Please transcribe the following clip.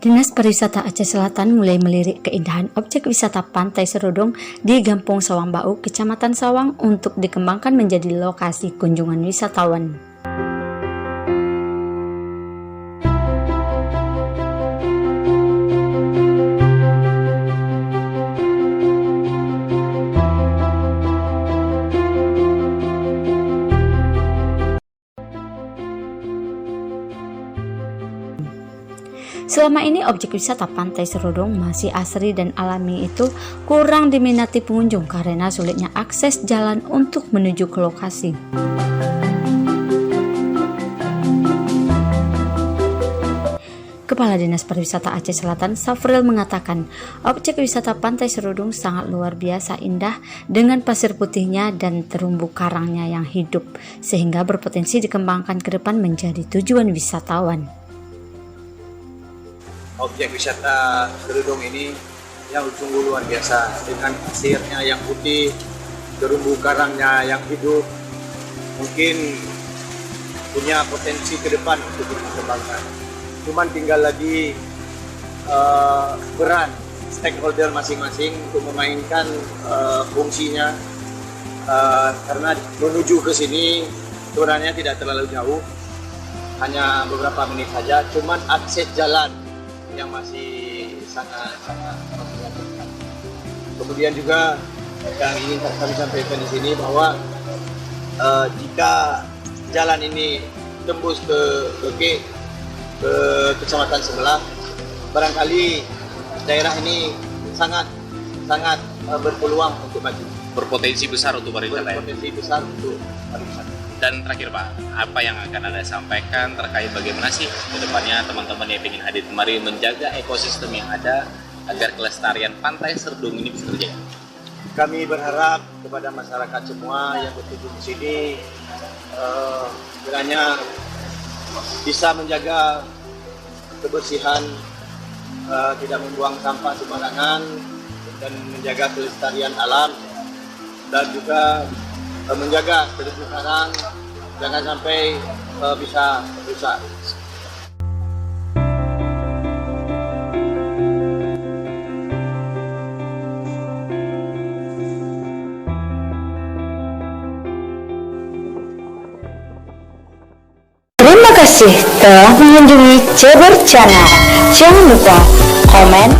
Dinas Pariwisata Aceh Selatan mulai melirik keindahan objek wisata Pantai Serudong di Gampong Sawang Bau, Kecamatan Sawang untuk dikembangkan menjadi lokasi kunjungan wisatawan. Selama ini objek wisata Pantai Serudong masih asri dan alami itu kurang diminati pengunjung karena sulitnya akses jalan untuk menuju ke lokasi. Kepala Dinas Pariwisata Aceh Selatan, Safril, mengatakan objek wisata Pantai Serudong sangat luar biasa indah dengan pasir putihnya dan terumbu karangnya yang hidup, sehingga berpotensi dikembangkan ke depan menjadi tujuan wisatawan. Objek wisata Serudong ini yang sungguh luar biasa, dengan pasirnya yang putih, terumbu karangnya yang hidup, mungkin punya potensi ke depan untuk dikembangkan. Cuman tinggal lagi peran stakeholder masing-masing untuk memainkan fungsinya, karena menuju ke sini sebenarnya tidak terlalu jauh, hanya beberapa menit saja, cuman akses jalan yang masih sangat memprihatinkan. Kemudian juga yang ingin kami sampaikan di sini bahwa jika jalan ini tembus ke kecamatan sebelah, barangkali daerah ini sangat berpeluang untuk maju. Berpotensi besar untuk pariwisata. Berpotensi besar untuk pariwisata. Dan terakhir Pak, apa yang akan Anda sampaikan terkait bagaimana sih ke depannya teman-teman yang ingin hadir kemari menjaga ekosistem yang ada agar kelestarian Pantai Serudong ini bisa terjaga? Kami berharap kepada masyarakat semua yang berkunjung di sini kiranya bisa menjaga kebersihan, tidak membuang sampah sembarangan, dan menjaga kelestarian alam, dan juga menjaga terumbu karang jangan sampai bisa rusak. Terima kasih telah mengunjungi Ceber Channel. Jangan lupa komen,